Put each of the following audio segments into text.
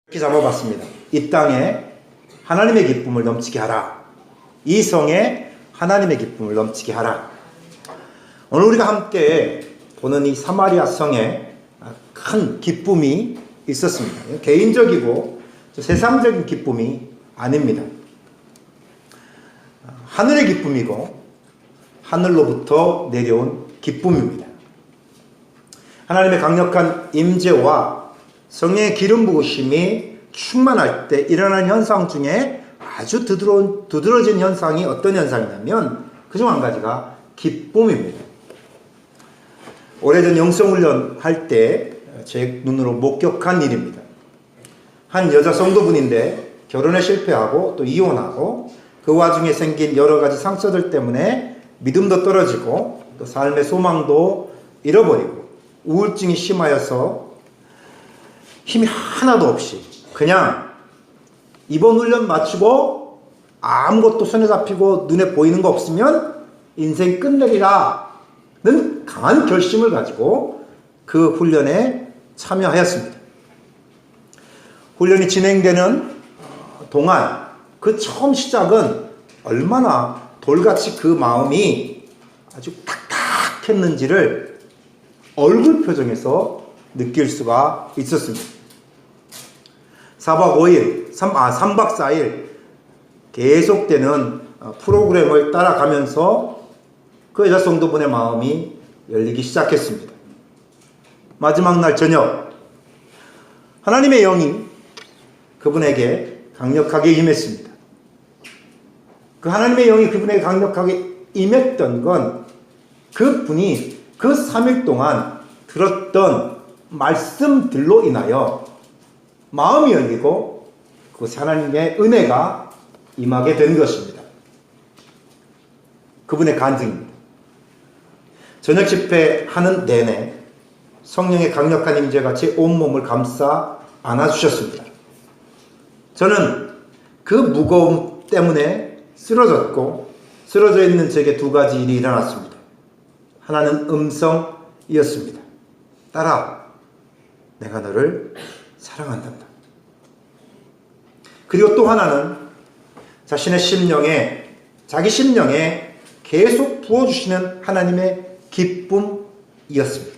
이렇게 잡아봤습니다. 이 땅에 하나님의 기쁨을 넘치게 하라. 이 성에 하나님의 기쁨을 넘치게 하라. 오늘 우리가 함께 보는 이 사마리아 성에 큰 기쁨이 있었습니다. 개인적이고 세상적인 기쁨이 아닙니다. 하늘의 기쁨이고 하늘로부터 내려온 기쁨입니다. 하나님의 강력한 임재와 성령의 기름 부으심이 충만할 때 일어나는 현상 중에 아주 두드러진 현상이 어떤 현상이냐면 그중 한 가지가 기쁨입니다. 오래전 영성훈련 할 때 제 눈으로 목격한 일입니다. 한 여자 성도분인데 결혼에 실패하고 또 이혼하고 그 와중에 생긴 여러 가지 상처들 때문에 믿음도 떨어지고 또 삶의 소망도 잃어버리고 우울증이 심하여서 힘이 하나도 없이 그냥 이번 훈련 마치고 아무것도 손에 잡히고 눈에 보이는 거 없으면 인생 끝내리라는 강한 결심을 가지고 그 훈련에 참여하였습니다. 훈련이 진행되는 동안 그 처음 시작은 얼마나 돌같이 그 마음이 아주 탁탁했는지를 얼굴 표정에서 느낄 수가 있었습니다. 4박 5일, 3박 4일 계속되는 프로그램을 따라가면서 그 여자 성도분의 마음이 열리기 시작했습니다. 마지막 날 저녁 하나님의 영이 그분에게 강력하게 임했습니다. 그 하나님의 영이 그분에게 강력하게 임했던 건 그분이 그 3일 동안 들었던 말씀들로 인하여 마음이 열리고 그곳에 하나님의 은혜가 임하게 된 것입니다. 그분의 간증입니다. 저녁 집회하는 내내 성령의 강력한 임재가 제 온몸을 감싸 안아주셨습니다. 저는 그 무거움 때문에 쓰러졌고 쓰러져 있는 제게 두 가지 일이 일어났습니다. 하나는 음성이었습니다. 딸아, 내가 너를 사랑한단다. 그리고 또 하나는 자기 심령에 계속 부어주시는 하나님의 기쁨이었습니다.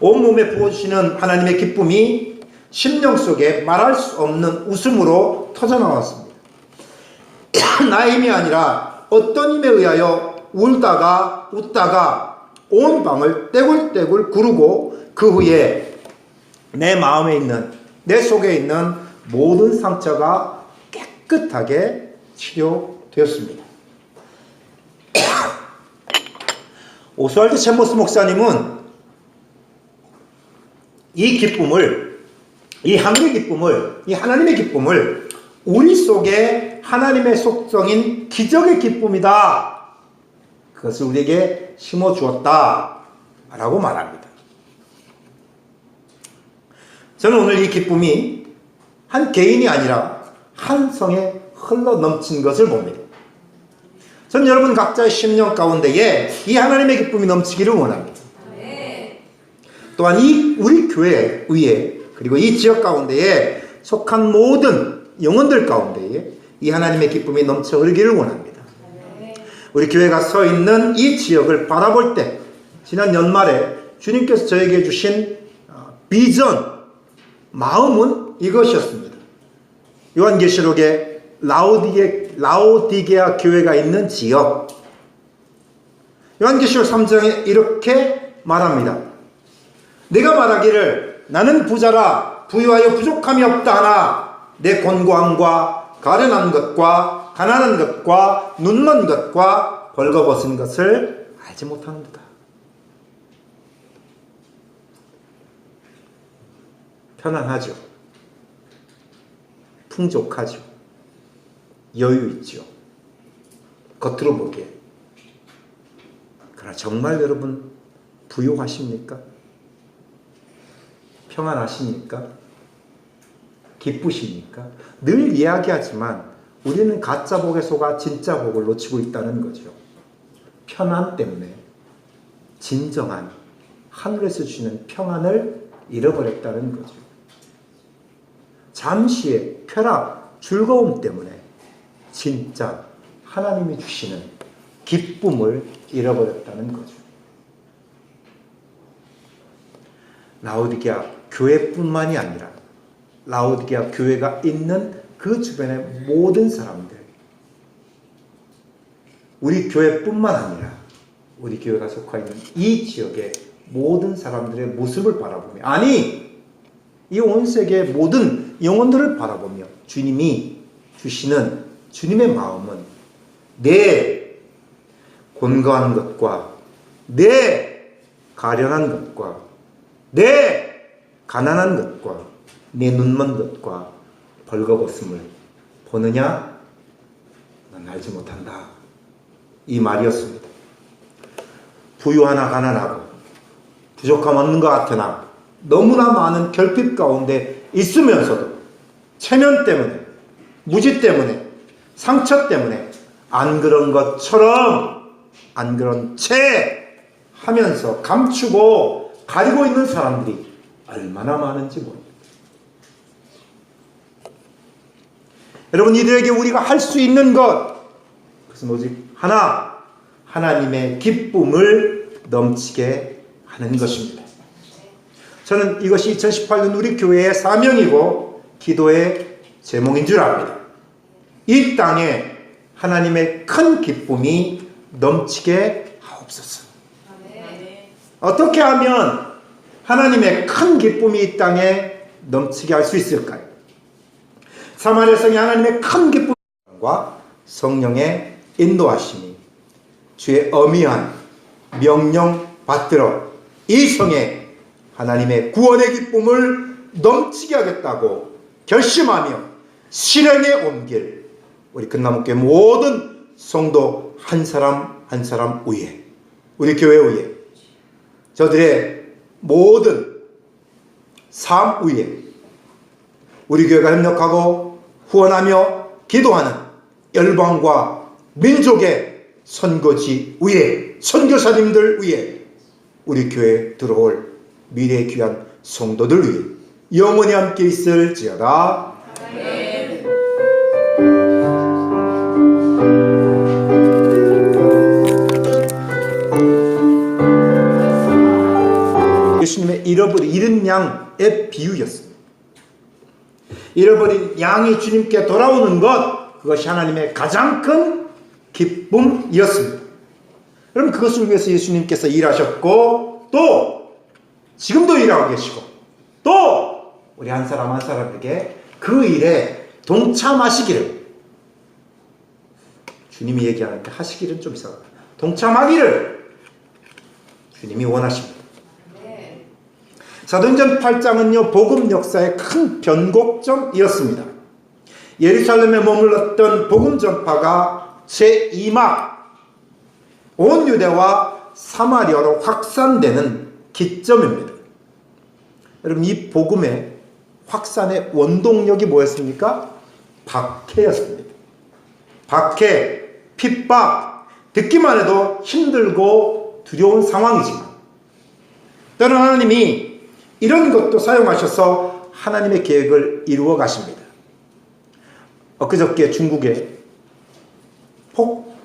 온몸에 부어주시는 하나님의 기쁨이 심령 속에 말할 수 없는 웃음으로 터져나왔습니다. 나의 힘이 아니라 어떤 힘에 의하여 울다가 웃다가 온 방을 떼굴떼굴 구르고 그 후에 내 마음에 있는 내 속에 있는 모든 상처가 깨끗하게 치료되었습니다. 오스왈드 챔버스 목사님은 이 하나님의 기쁨을 우리 속에 하나님의 속성인 기적의 기쁨이다. 그것을 우리에게 심어주었다. 라고 말합니다. 저는 오늘 이 기쁨이 한 개인이 아니라 한 성에 흘러 넘친 것을 봅니다. 저는 여러분 각자의 심령 가운데에 이 하나님의 기쁨이 넘치기를 원합니다. 또한 우리 교회 위에 그리고 이 지역 가운데에 속한 모든 영혼들 가운데에 이 하나님의 기쁨이 넘쳐 흐르기를 원합니다. 우리 교회가 서 있는 이 지역을 바라볼 때 지난 연말에 주님께서 저에게 주신 비전, 마음은 이것이었습니다. 요한계시록에 라오디게아 교회가 있는 지역, 요한계시록 3장에 이렇게 말합니다. 내가 말하기를 나는 부자라 부유하여 부족함이 없다 하나 내 곤고함과 가련한 것과 가난한 것과 눈먼 것과 벌거벗은 것을 알지 못하는도다. 편안하죠. 풍족하죠. 여유 있죠. 겉으로 보기에. 그러나 정말 여러분 부유하십니까? 평안하십니까? 기쁘십니까? 늘 이야기하지만 우리는 가짜 복에 속아 진짜 복을 놓치고 있다는 거죠. 편안 때문에 진정한 하늘에서 주시는 평안을 잃어버렸다는 거죠. 잠시의 쾌락, 즐거움 때문에 진짜 하나님이 주시는 기쁨을 잃어버렸다는 거죠. 라오디게아 교회뿐만이 아니라 라오디게아 교회가 있는 그 주변의 모든 사람들, 우리 교회뿐만 아니라 우리 교회가 속해 있는 이 지역의 모든 사람들의 모습을 바라보며, 아니 이 온 세계의 모든 영혼들을 바라보며 주님이 주시는 주님의 마음은 내 곤고한 것과 내 가련한 것과 내 가난한 것과 내 눈먼 것과 벌거벗음을 보느냐? 넌 알지 못한다. 이 말이었습니다. 부유하나 가난하고 부족함 없는 것 같으나 너무나 많은 결핍 가운데 있으면서도 체면 때문에, 무지 때문에, 상처 때문에 안 그런 것처럼 안 그런 채 하면서 감추고 가리고 있는 사람들이 얼마나 많은지 모릅니다. 여러분, 이들에게 우리가 할 수 있는 것, 그것은 오직 하나, 하나님의 기쁨을 넘치게 하는 것입니다. 저는 이것이 2018년 우리 교회의 사명이고 기도의 제목인 줄 압니다. 이 땅에 하나님의 큰 기쁨이 넘치게 하옵소서. 어떻게 하면 하나님의 큰 기쁨이 이 땅에 넘치게 할 수 있을까요? 사마리아 성에 하나님의 큰 기쁨과 성령의 인도하심이 주의 엄미한 명령 받들어 이 성에 하나님의 구원의 기쁨을 넘치게 하겠다고 결심하며 실행에 옮길 우리 금나무교회 모든 성도 한 사람 한 사람 위에, 우리 교회 위에, 저들의 모든 삶 위에 우리 교회가 협력하고 후원하며 기도하는 열방과 민족의 선거지 위에, 선교사님들 위에, 우리 교회에 들어올 미래의 귀한 성도들 위해 영원히 함께 있을지어다. 아멘. 예수님의 잃은 양의 비유였습니다. 잃어버린 양이 주님께 돌아오는 것, 그것이 하나님의 가장 큰 기쁨이었습니다. 그럼 그것을 위해서 예수님께서 일하셨고 또 지금도 일하고 계시고 또 우리 한 사람 한 사람에게 그 일에 동참하시기를, 주님이 얘기하는데 하시기는 좀 이상하다, 동참하기를 주님이 원하십니다. 사도행전 8장은요 복음 역사의 큰 변곡점이었습니다. 예루살렘에 머물렀던 복음 전파가 제2막 온 유대와 사마리아로 확산되는 기점입니다. 여러분, 이 복음의 확산의 원동력이 뭐였습니까? 박해였습니다. 박해, 핍박, 듣기만 해도 힘들고 두려운 상황이지만 때로는 하나님이 이런 것도 사용하셔서 하나님의 계획을 이루어 가십니다. 엊그저께 중국에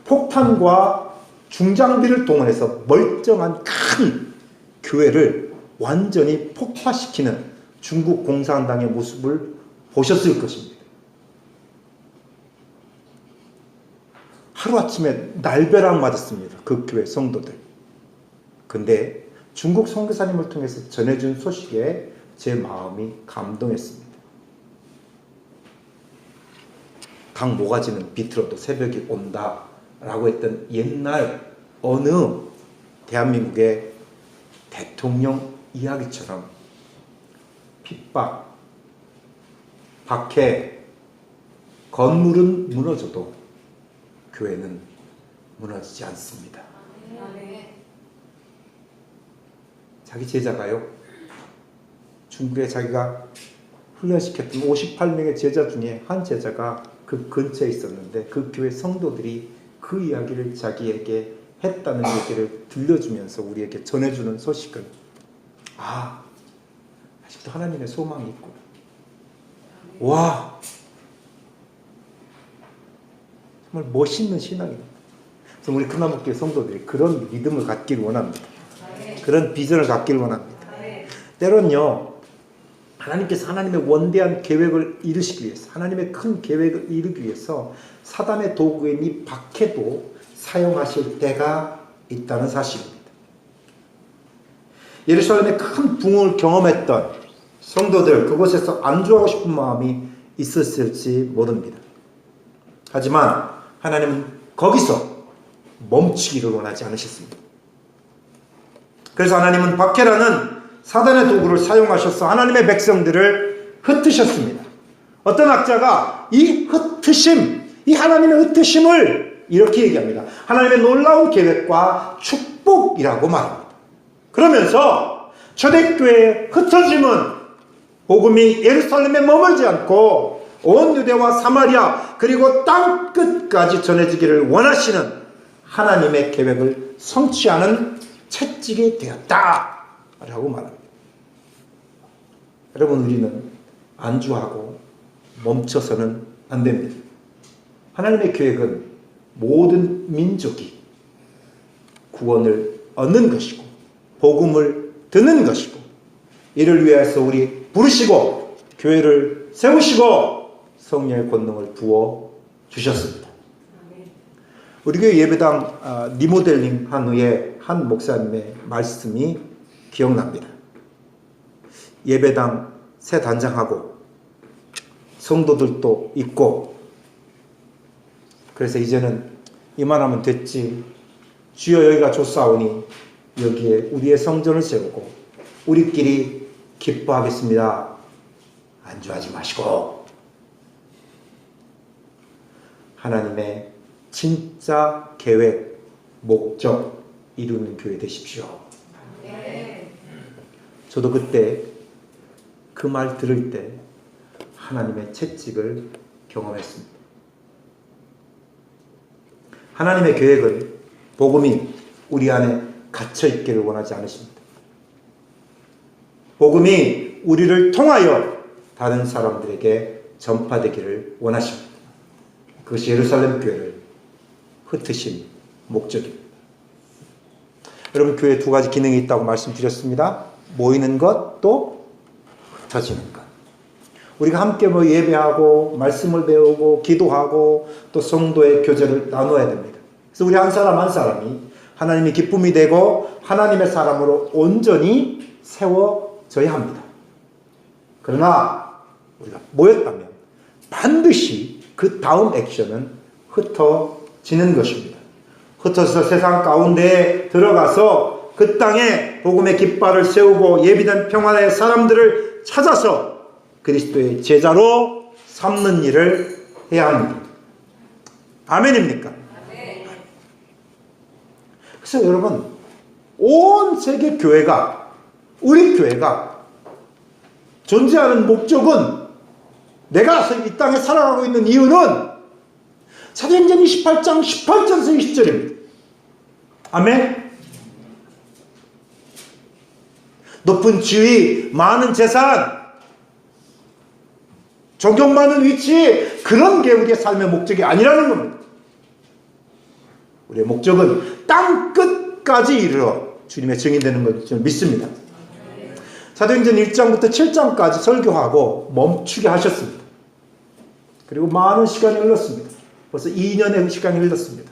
폭탄과 중장비를 동원해서 멀쩡한 큰 교회를 완전히 폭파시키는 중국 공산당의 모습을 보셨을 것입니다. 하루아침에 날벼락 맞았습니다. 그 교회 성도들. 근데 중국 선교사님을 통해서 전해준 소식에 제 마음이 감동했습니다. 강 모가지는 비틀어도 새벽이 온다 라고 했던 옛날 어느 대한민국의 대통령 이야기처럼 핍박, 박해, 건물은 무너져도 교회는 무너지지 않습니다. 자기 제자가요, 중국에 자기가 훈련시켰던 58명의 제자 중에 한 제자가 그 근처에 있었는데 그 교회 성도들이 그 이야기를 자기에게 했다는 얘기를 들려주면서 우리에게 전해주는 소식은, 아, 아직도 하나님의 소망이 있구나. 와, 정말 멋있는 신앙이다. 그래서 우리 큰나무교회 성도들이 그런 믿음을 갖기를 원합니다. 그런 비전을 갖기를 원합니다. 때론요, 하나님께서 하나님의 원대한 계획을 이루시기 위해서, 하나님의 큰 계획을 이루기 위해서 사단의 도구인 이 박해도 사용하실 때가 있다는 사실입니다. 예루살렘의 큰 붕을 경험했던 성도들, 그곳에서 안주하고 싶은 마음이 있었을지 모릅니다. 하지만 하나님은 거기서 멈추기를 원하지 않으셨습니다. 그래서 하나님은 박해라는 사단의 도구를 사용하셔서 하나님의 백성들을 흩으셨습니다. 어떤 학자가 이 흩으심, 이 하나님의 흩으심을 이렇게 얘기합니다. 하나님의 놀라운 계획과 축복이라고 말합니다. 그러면서 초대교회의 흩어짐은 복음이 예루살렘에 머물지 않고 온 유대와 사마리아 그리고 땅 끝까지 전해지기를 원하시는 하나님의 계획을 성취하는 채찍이 되었다라고 말합니다. 여러분, 우리는 안주하고 멈춰서는 안 됩니다. 하나님의 계획은 모든 민족이 구원을 얻는 것이고 복음을 듣는 것이고, 이를 위해서 우리 부르시고 교회를 세우시고 성령의 권능을 부어 주셨습니다. 우리 교회 예배당 리모델링 한 후에 한 목사님의 말씀이 기억납니다. 예배당 새 단장하고 성도들도 있고, 그래서 이제는 이만하면 됐지, 주여 여기가 좋사오니 여기에 우리의 성전을 세우고 우리끼리 기뻐하겠습니다. 안주하지 마시고 하나님의 진짜 계획, 목적 이루는 교회 되십시오. 저도 그때 그 말 들을 때 하나님의 채찍을 경험했습니다. 하나님의 계획은 복음이 우리 안에 갇혀 있기를 원하지 않으십니다. 복음이 우리를 통하여 다른 사람들에게 전파되기를 원하십니다. 그것이 예루살렘 교회를 흩으신 목적입니다. 여러분, 교회에 두 가지 기능이 있다고 말씀드렸습니다. 모이는 것, 또 흩어지는 것. 우리가 함께 예배하고 말씀을 배우고 기도하고 또 성도의 교제를 나눠야 됩니다. 그래서 우리 한 사람 한 사람이 하나님의 기쁨이 되고 하나님의 사람으로 온전히 세워져야 합니다. 그러나 우리가 모였다면 반드시 그 다음 액션은 흩어지는 것입니다. 흩어서 세상 가운데에 들어가서 그 땅에 복음의 깃발을 세우고 예비된 평안의 사람들을 찾아서 그리스도의 제자로 삼는 일을 해야 합니다. 아멘입니까? 아멘. 그래서 여러분, 온 세계 교회가, 우리 교회가 존재하는 목적은, 내가 이 땅에 살아가고 있는 이유는 사도행전 28장 18절에서 20절입니다. 아멘. 높은 지위, 많은 재산, 존경받는 위치, 그런 게 우리의 삶의 목적이 아니라는 겁니다. 우리의 목적은 땅 끝까지 이르러 주님의 증인되는 것을 저는 믿습니다. 사도행전 1장부터 7장까지 설교하고 멈추게 하셨습니다. 그리고 많은 시간이 흘렀습니다. 벌써 2년의 시간이 흘렀습니다.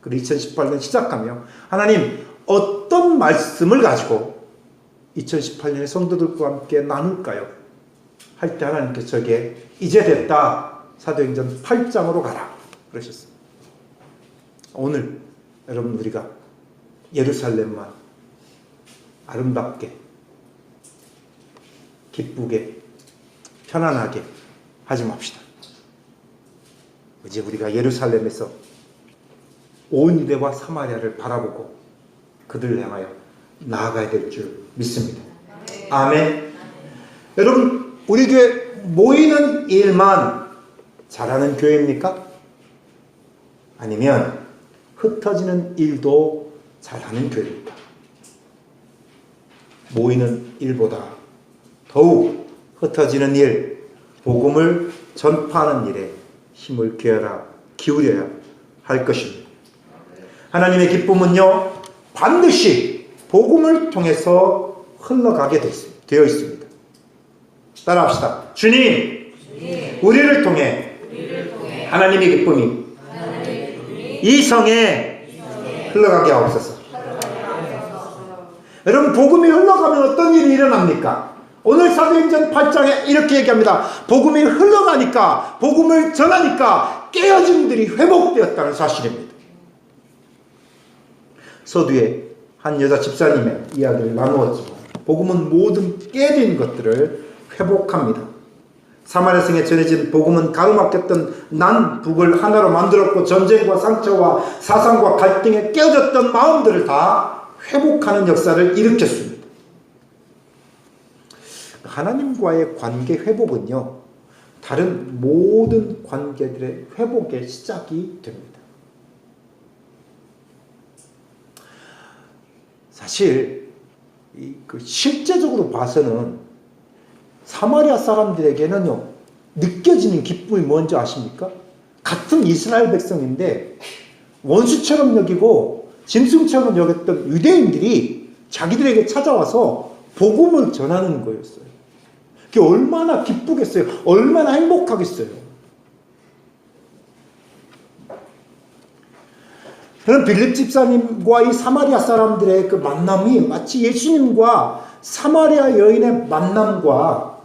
그리고 2018년 시작하며 하나님 어떤 말씀을 가지고 2018년에 성도들과 함께 나눌까요? 할 때 하나님께서 저에게 이제 됐다, 사도행전 8장으로 가라 그러셨습니다. 오늘 여러분, 우리가 예루살렘만 아름답게, 기쁘게, 편안하게 하지 맙시다. 이제 우리가 예루살렘에서 온 유대와 사마리아를 바라보고 그들을 향하여 나아가야 될 줄 믿습니다. 아멘. 여러분, 우리 교회 모이는 일만 잘하는 교회입니까? 아니면 흩어지는 일도 잘하는 교회입니까? 모이는 일보다 더욱 흩어지는 일, 복음을 전파하는 일에 힘을 기울여야 할 것입니다. 하나님의 기쁨은요, 반드시 복음을 통해서 흘러가게 되어 있습니다. 따라합시다. 주님, 우리를 통해 하나님의 기쁨이 이 성에 흘러가게 하옵소서. 여러분, 복음이 흘러가면 어떤 일이 일어납니까? 오늘 사도행전 8장에 이렇게 얘기합니다. 복음이 흘러가니까, 복음을 전하니까 깨어짐들이 회복되었다는 사실입니다. 서두에 한 여자 집사님의 이야기를 나누었지만, 복음은 모든 깨진 것들을 회복합니다. 사마리아 성에 전해진 복음은 가로막혔던 남북을 하나로 만들었고, 전쟁과 상처와 사상과 갈등에 깨어졌던 마음들을 다 회복하는 역사를 일으켰습니다. 하나님과의 관계 회복은요, 다른 모든 관계들의 회복의 시작이 됩니다. 사실 실제적으로 봐서는 사마리아 사람들에게는요, 느껴지는 기쁨이 뭔지 아십니까? 같은 이스라엘 백성인데 원수처럼 여기고 짐승처럼 여겼던 유대인들이 자기들에게 찾아와서 복음을 전하는 거였어요. 그게 얼마나 기쁘겠어요. 얼마나 행복하겠어요. 그런 빌립 집사님과 이 사마리아 사람들의 그 만남이 마치 예수님과 사마리아 여인의 만남과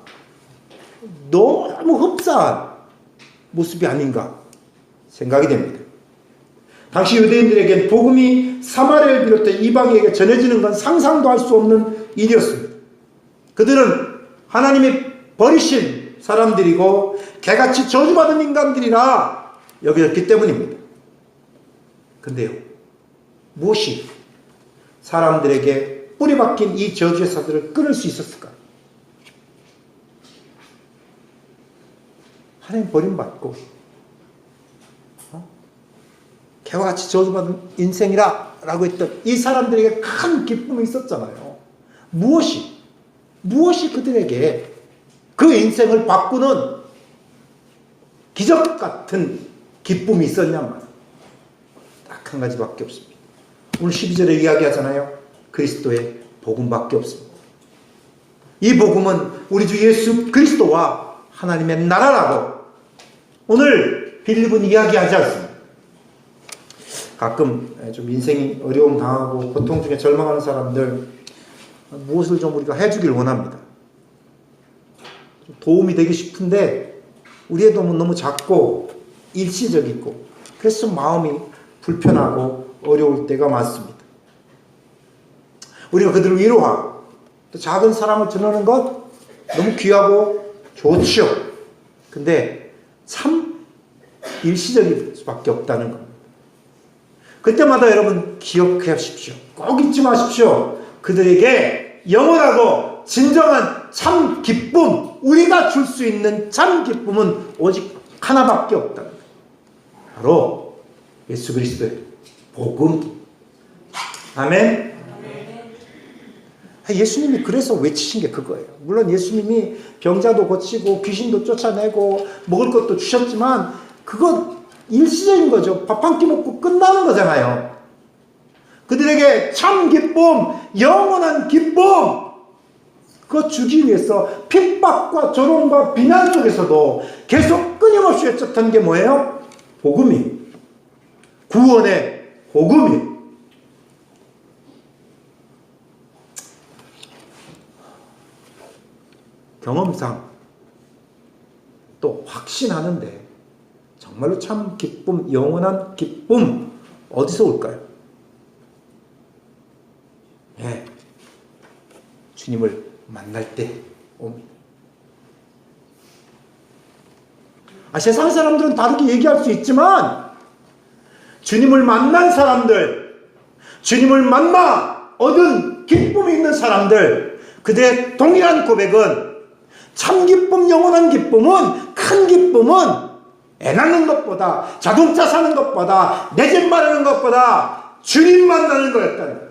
너무 흡사한 모습이 아닌가 생각이 됩니다. 당시 유대인들에겐 복음이 사마리아를 비롯해 이방에게 전해지는 건 상상도 할 수 없는 일이었습니다. 그들은 하나님이 버리신 사람들이고 개같이 저주받은 인간들이라 여겨졌기 때문입니다. 근데요, 무엇이 사람들에게 뿌리박힌 이 저주의 사슬을 끊을 수 있었을까? 하나님 버림받고 개와 같이 저주받은 인생이라 라고 했던 이 사람들에게 큰 기쁨이 있었잖아요. 무엇이 그들에게 그 인생을 바꾸는 기적 같은 기쁨이 있었냐면 딱 한 가지밖에 없습니다. 오늘 12절에 이야기하잖아요. 그리스도의 복음밖에 없습니다. 이 복음은 우리 주 예수 그리스도와 하나님의 나라라고 오늘 빌립은 이야기하지 않습니다. 가끔 좀 인생이 어려움 당하고 고통 중에 절망하는 사람들 무엇을 좀 우리가 해주길 원합니다. 도움이 되기 싶은데 우리의 도움은 너무 작고 일시적이고 그래서 마음이 불편하고 어려울 때가 많습니다. 우리가 그들을 위로하고 또 작은 사랑을 전하는 것 너무 귀하고 좋지요. 근데 참 일시적일 수밖에 없다는 겁니다. 그때마다 여러분 기억하십시오. 꼭 잊지 마십시오. 그들에게 영원하고 진정한 참 기쁨, 우리가 줄 수 있는 참 기쁨은 오직 하나밖에 없다. 바로 예수 그리스도의 복음. 아멘. 예수님이 그래서 외치신 게 그거예요. 물론 예수님이 병자도 고치고 귀신도 쫓아내고 먹을 것도 주셨지만 그건 일시적인 거죠. 밥 한 끼 먹고 끝나는 거잖아요. 그들에게 참 기쁨, 영원한 기쁨, 그거 주기 위해서 핍박과 조롱과 비난 속에서도 계속 끊임없이 외쳤던 게 뭐예요? 복음이. 구원의 복음이. 경험상 또 확신하는데 정말로 참 기쁨, 영원한 기쁨 어디서 올까요? 네, 주님을 만날 때 옵니다. 세상 사람들은 다르게 얘기할 수 있지만 주님을 만난 사람들, 주님을 만나 얻은 기쁨이 있는 사람들, 그들의 동일한 고백은 참 기쁨, 영원한 기쁨은, 큰 기쁨은 애 낳는 것보다, 자동차 사는 것보다, 내 집 마련하는 것보다 주님 만나는 거였다는 거예요.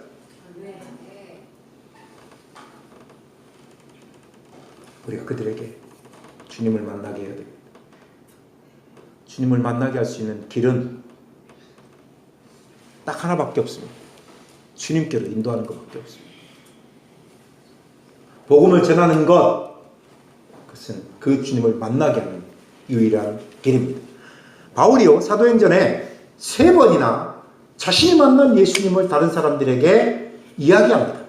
우리가 그들에게 주님을 만나게 해야 됩니다. 주님을 만나게 할 수 있는 길은 딱 하나밖에 없습니다. 주님께로 인도하는 것밖에 없습니다. 복음을 전하는 것, 그것은 그 주님을 만나게 하는 유일한 길입니다. 바울이요, 사도행전에 3번이나 자신이 만난 예수님을 다른 사람들에게 이야기합니다.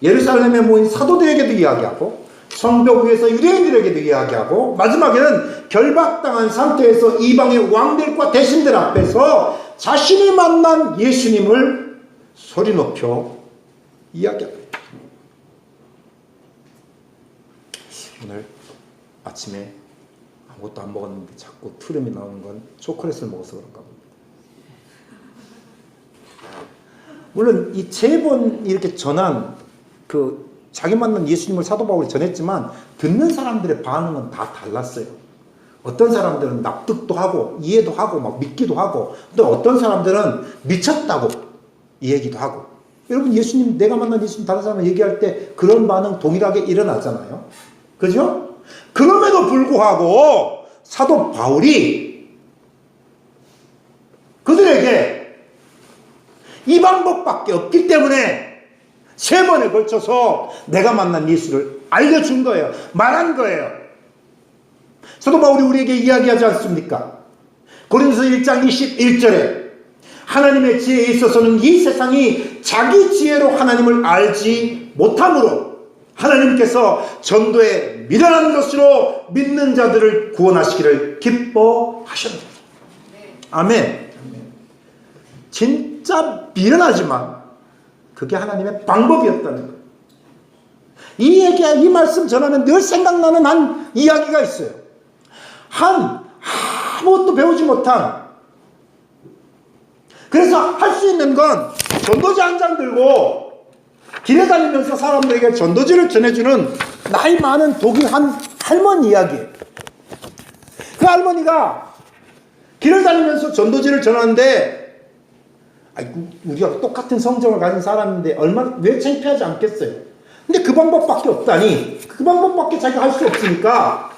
예루살렘에 모인 사도들에게도 이야기하고, 성벽 위에서 유대인들에게도 이야기하고, 마지막에는 결박당한 상태에서 이방의 왕들과 대신들 앞에서 자신이 만난 예수님을 소리 높여 이야기합니다. 오늘 아침에 아무것도 안 먹었는데 자꾸 트름이 나오는 건 초콜릿을 먹어서 그런가 봅니다. 물론 이 3번 이렇게 전한 자기 만난 예수님을 사도 바울이 전했지만 듣는 사람들의 반응은 다 달랐어요. 어떤 사람들은 납득도 하고 이해도 하고 막 믿기도 하고, 또 어떤 사람들은 미쳤다고 이 얘기도 하고. 여러분, 예수님, 내가 만난 예수님 다른 사람 얘기할 때 그런 반응 동일하게 일어나잖아요. 그죠? 그럼에도 불구하고 사도 바울이 그들에게 이 방법밖에 없기 때문에 3번에 걸쳐서 내가 만난 예수를 알려준 거예요. 말한 거예요. 사도 바울이 우리에게 이야기하지 않습니까? 고린도서 1장 21절에 하나님의 지혜에 있어서는 이 세상이 자기 지혜로 하나님을 알지 못함으로 하나님께서 전도에 미련한 것으로 믿는 자들을 구원하시기를 기뻐하셨다. 아멘. 진짜 미련하지만 그게 하나님의 방법이었다는 거예요. 이 말씀 전하면 늘 생각나는 한 이야기가 있어요. 아무것도 배우지 못한, 그래서 할 수 있는 건 전도지 한 장 들고 길에 다니면서 사람들에게 전도지를 전해주는 나이 많은 독일 한 할머니 이야기예요. 그 할머니가 길을 다니면서 전도지를 전하는데, 우리가 똑같은 성정을 가진 사람인데 왜 창피하지 않겠어요? 근데 그 방법밖에 없다니, 그 방법밖에 자기가 할 수 없으니까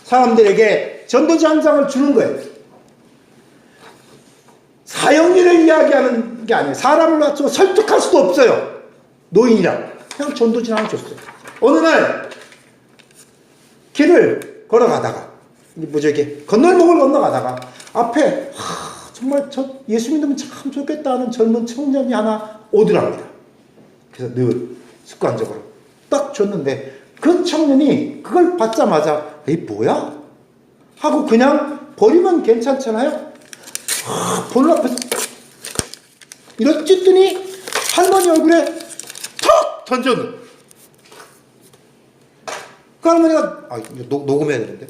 사람들에게 전도지 한 장을 주는 거예요. 사형리를 이야기하는 게 아니에요. 사람을 맞추고 설득할 수도 없어요. 노인이라 그냥 전도지 하나 줬어요. 어느 날 길을 걸어가다가, 이게 건널목을 건너가다가 앞에 정말 예수 믿으면 참 좋겠다 하는 젊은 청년이 하나 오더랍니다. 그래서 늘 습관적으로 딱 줬는데 그 청년이 그걸 받자마자 이 뭐야? 하고 그냥 버리면 괜찮잖아요. 볼로 앞에서 이렇게 찢더니 할머니 얼굴에 턱 던졌는. 그 할머니가 녹음해야 되는데,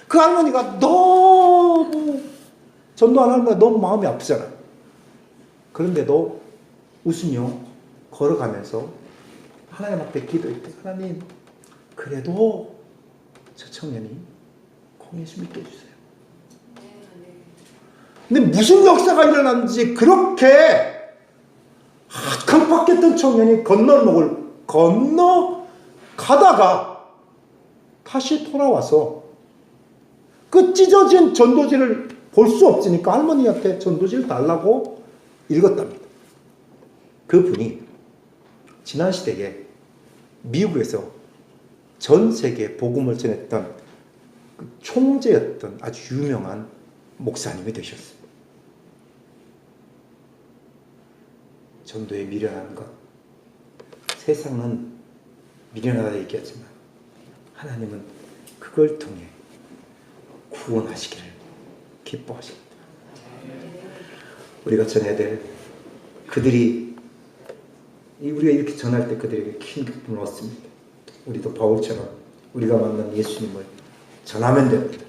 그 할머니가 너무 전도하는 할머니가 너무 마음이 아프잖아요. 그런데도 웃으며 걸어가면서 하나님 앞에 기도했대. 하나님, 그래도 저 청년이 예수 믿게 해주세요. 근데 무슨 역사가 일어났는지 그렇게 깜빡했던 청년이 건널목을 건너가다가 다시 돌아와서 그 찢어진 전도지를 볼 수 없으니까 할머니한테 전도지를 달라고 읽었답니다. 그분이 지난 시대에 미국에서 전 세계에 복음을 전했던 그 총재였던 아주 유명한 목사님이 되셨어요. 전도에 미련한 것, 세상은 미련하다 얘기하지만 하나님은 그걸 통해 구원하시기를 기뻐하십니다. 우리가 전해야 될 우리가 이렇게 전할 때 그들에게 큰 기쁨을 얻습니다. 우리도 바울처럼 우리가 만난 예수님을 전하면 됩니다.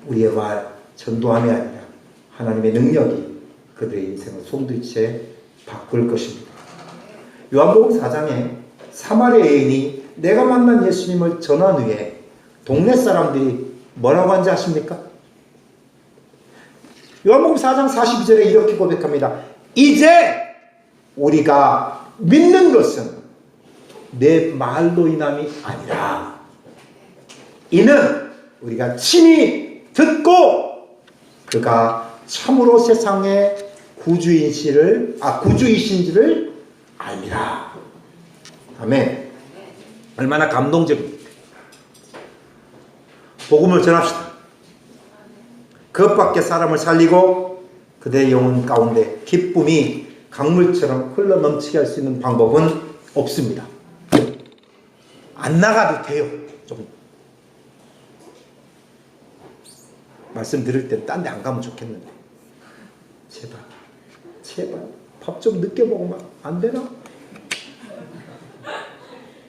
우리의 말, 전도함이 아니라 하나님의 능력이 그들의 인생을 송두리째 바꿀 것입니다. 요한복음 4장에 사마리아 여인이 내가 만난 예수님을 전한 후에 동네 사람들이 뭐라고 한지 아십니까? 요한복음 4장 42절에 이렇게 고백합니다. 이제 우리가 믿는 것은 내 말로 인함이 아니라 이는 우리가 친히 듣고 그가 참으로 세상의 구주이신지를 알미라. 아멘. 얼마나 감동적입니까? 복음을 전합시다. 그것밖에 사람을 살리고 그들의 영혼 가운데 기쁨이 강물처럼 흘러넘치게 할 수 있는 방법은 없습니다. 안 나가도 돼요. 좀 말씀 들을 땐 딴 데 안 가면 좋겠는데 제발 밥 좀 늦게 먹으면 안 되나?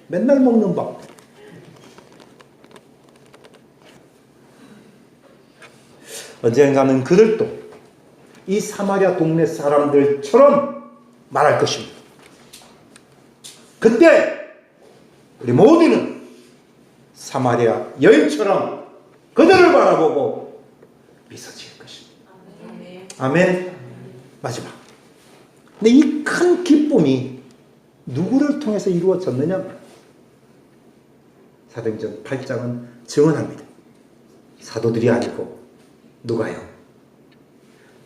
맨날 먹는 밥. 언젠가는 그들도 이 사마리아 동네 사람들처럼 말할 것입니다. 그때 우리 모두는 사마리아 여인처럼 그들을 바라보고 미소 지을 것입니다. 아멘. 마지막. 근데 이 큰 기쁨이 누구를 통해서 이루어졌느냐? 사도행전 8장은 증언합니다. 사도들이 아니고 누가요?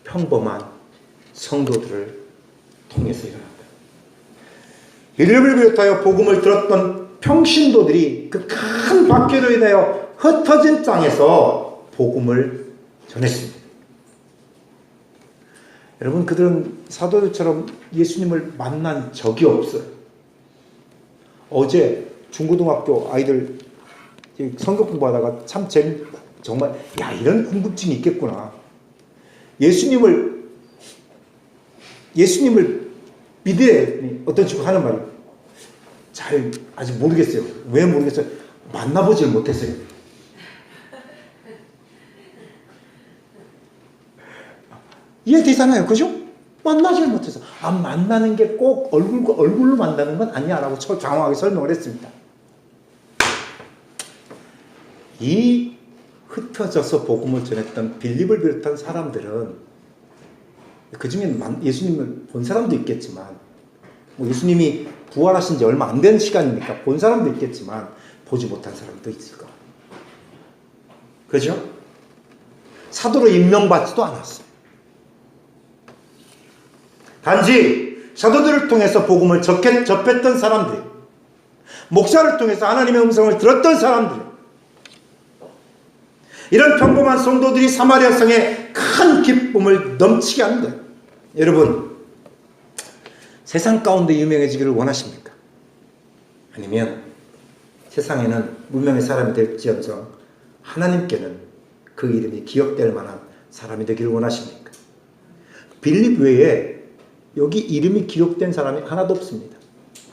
평범한 성도들을 통해서 일어난다. 빌립을 비롯하여 복음을 들었던 평신도들이 그 큰 박해로 인하여 흩어진 땅에서 복음을 전했습니다. 여러분, 그들은 사도들처럼 예수님을 만난 적이 없어요. 어제 중고등학교 아이들 성경 공부하다가 참 정말 이런 궁금증이 있겠구나. 예수님을 믿으래. 어떤 친구 하는 말이 아직 모르겠어요. 왜 모르겠어요? 만나보질 못했어요. 이해되잖아요. 그죠? 만나질 못해서. 만나는 게 꼭 얼굴로 만나는 건 아니야 라고 장황하게 설명을 했습니다. 이 흩어져서 복음을 전했던 빌립을 비롯한 사람들은 그 중에 예수님을 본 사람도 있겠지만 예수님이 부활하신 지 얼마 안 된 시간이니까 본 사람도 있겠지만 보지 못한 사람도 있을 거예요. 그죠? 사도로 임명받지도 않았어요. 단지 사도들을 통해서 복음을 접했던 사람들, 목사를 통해서 하나님의 음성을 들었던 사람들, 이런 평범한 성도들이 사마리아 성에 큰 기쁨을 넘치게 하는 거예요. 여러분, 세상 가운데 유명해지기를 원하십니까? 아니면 세상에는 무명의 사람이 될지언정 하나님께는 그 이름이 기억될 만한 사람이 되기를 원하십니까? 빌립 외에 여기 이름이 기록된 사람이 하나도 없습니다.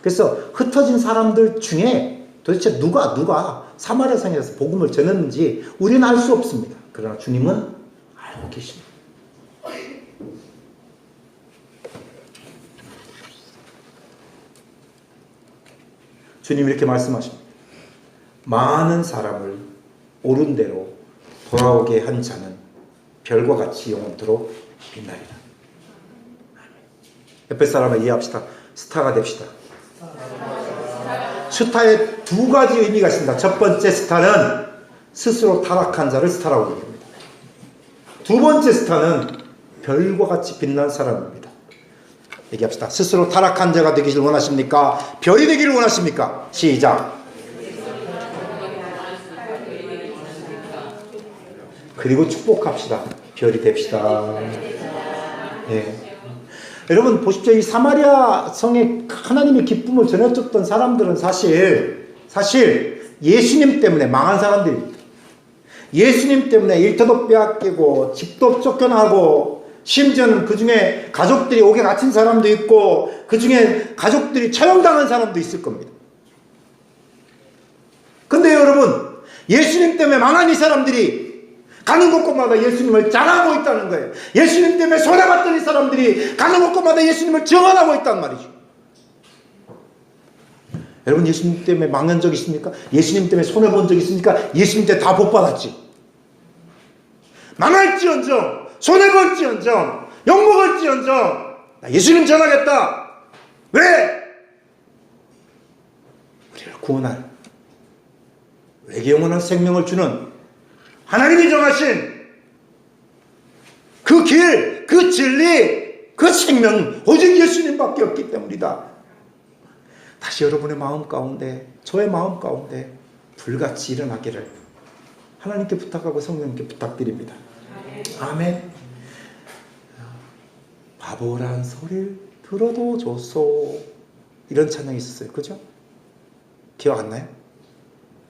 그래서 흩어진 사람들 중에 도대체 누가 사마리아 성에서 복음을 전했는지 우리는 알 수 없습니다. 그러나 주님은 알고 계십니다. 주님 이렇게 말씀하십니다. 많은 사람을 옳은 대로 돌아오게 한 자는 별과 같이 영원토록 빛나리라. 옆에 사람을 이해합시다. 스타가 됩시다. 스타에 두 가지 의미가 있습니다. 첫 번째 스타는 스스로 타락한 자를 스타라고 얘기합니다. 두 번째 스타는 별과 같이 빛난 사람입니다. 얘기합시다. 스스로 타락한 자가 되기를 원하십니까? 별이 되기를 원하십니까? 시작. 그리고 축복합시다. 별이 됩시다. 네. 여러분 보십시오. 이 사마리아 성에 하나님의 기쁨을 전해줬던 사람들은 사실 예수님 때문에 망한 사람들입니다. 예수님 때문에 일터도 빼앗기고 집도 쫓겨나고 심지어는 그 중에 가족들이 옥에 갇힌 사람도 있고 그 중에 가족들이 처형당한 사람도 있을 겁니다. 근데 여러분, 예수님 때문에 망한 이 사람들이 가는 곳곳마다 예수님을 자랑하고 있다는 거예요. 예수님 때문에 손해봤던 이 사람들이 가는 곳곳마다 예수님을 증언하고 있단 말이죠. 여러분, 예수님 때문에 망한 적 있습니까? 예수님 때문에 손해본 적 있습니까? 예수님 때문에 다 복받았지. 망할지언정, 손해볼지언정, 욕먹을지언정 나 예수님 전하겠다. 왜? 우리를 구원할 우리에게 영원한 생명을 주는 하나님이 정하신 그 길, 그 진리, 그 생명 오직 예수님밖에 없기 때문이다. 다시 여러분의 마음 가운데, 저의 마음 가운데 불같이 일어나기를 하나님께 부탁하고 성령님께 부탁드립니다. 아멘. 바보란 소리를 들어도 좋소, 이런 찬양이 있었어요. 그죠? 기억 안 나요?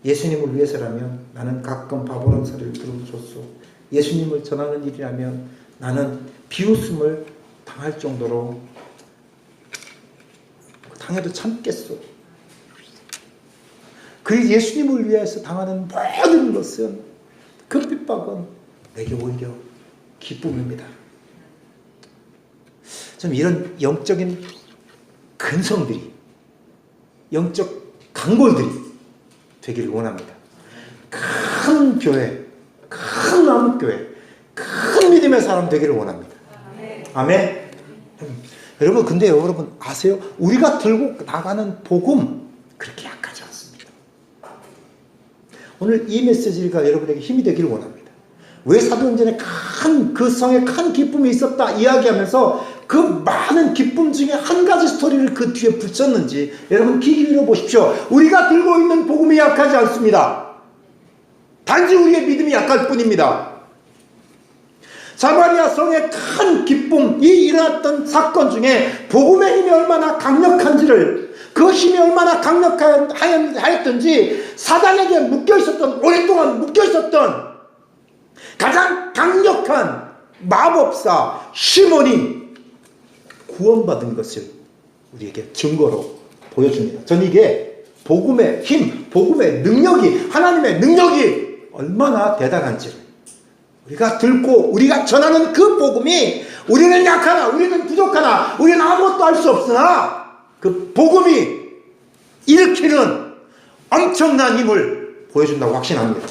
예수님을 위해서라면 나는 가끔 바보란 소리를 들어도 좋소. 예수님을 전하는 일이라면 나는 비웃음을 당할 정도로 당해도 참겠소. 그 예수님을 위해서 당하는 모든 것은, 그 핍박은 내게 오히려 기쁨입니다. 좀 이런 영적인 근성들이, 영적 강골들이 되기를 원합니다. 큰 교회, 큰 남교회, 큰 믿음의 사람 되기를 원합니다. 아멘. 여러분, 근데 여러분 아세요? 우리가 들고 나가는 복음 그렇게 약하지 않습니다. 오늘 이 메시지가 여러분에게 힘이 되기를 원합니다. 왜 사도행전에 그 성에 큰 기쁨이 있었다 이야기하면서 그 많은 기쁨 중에 한 가지 스토리를 그 뒤에 붙였는지 여러분 귀 기울여 보십시오. 우리가 들고 있는 복음이 약하지 않습니다. 단지 우리의 믿음이 약할 뿐입니다. 사마리아 성의 큰 기쁨이 일어났던 사건 중에 복음의 힘이 얼마나 강력한지를, 그 힘이 얼마나 강력하였던지 사단에게 묶여있었던, 오랫동안 묶여있었던 가장 강력한 마법사 시몬이 구원받은 것을 우리에게 증거로 보여줍니다. 저는 이게 복음의 힘, 복음의 능력이, 하나님의 능력이 얼마나 대단한지를 우리가 들고 우리가 전하는 그 복음이, 우리는 약하나 우리는 부족하나 우리는 아무것도 할 수 없으나 그 복음이 일으키는 엄청난 힘을 보여준다고 확신합니다.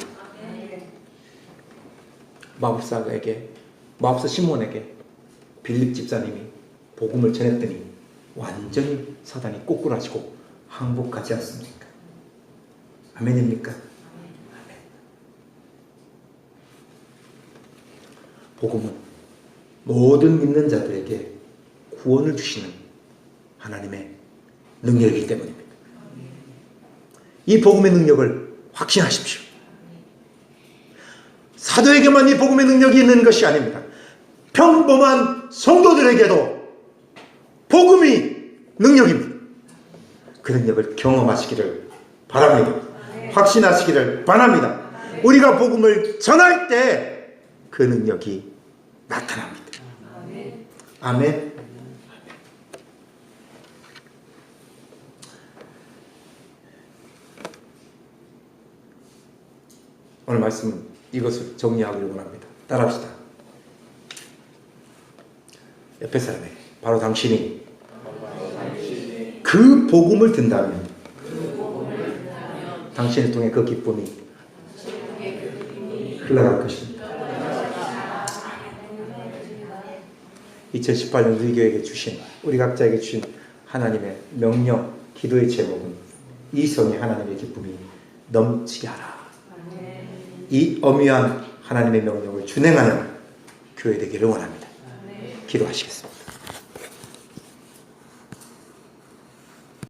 마법사 시몬에게 빌립 집사님이 복음을 전했더니 완전히 사단이 꼬꾸라지고 항복하지 않습니까? 아멘입니까? 복음은 모든 믿는 자들에게 구원을 주시는 하나님의 능력이기 때문입니다. 이 복음의 능력을 확신하십시오. 사도에게만 이 복음의 능력이 있는 것이 아닙니다. 평범한 성도들에게도 복음이 능력입니다. 그 능력을 경험하시기를 바랍니다. 확신하시기를 바랍니다. 우리가 복음을 전할 때 그 능력이 나타납니다. 아멘. 오늘 말씀은 이것을 정리하기를 원합니다. 따라합시다. 옆에 사람에게, 바로 당신이 그 복음을 든다면 당신을 통해 그 기쁨이 흘러갈 것입니다. 2018년 우리 교회에게 주신, 우리 각자에게 주신 하나님의 명령, 기도의 제목은 이 성에 하나님의 기쁨이 넘치게 하라. 이 엄위한 하나님의 명령을 준행하는 교회 되기를 원합니다. 기도하시겠습니다.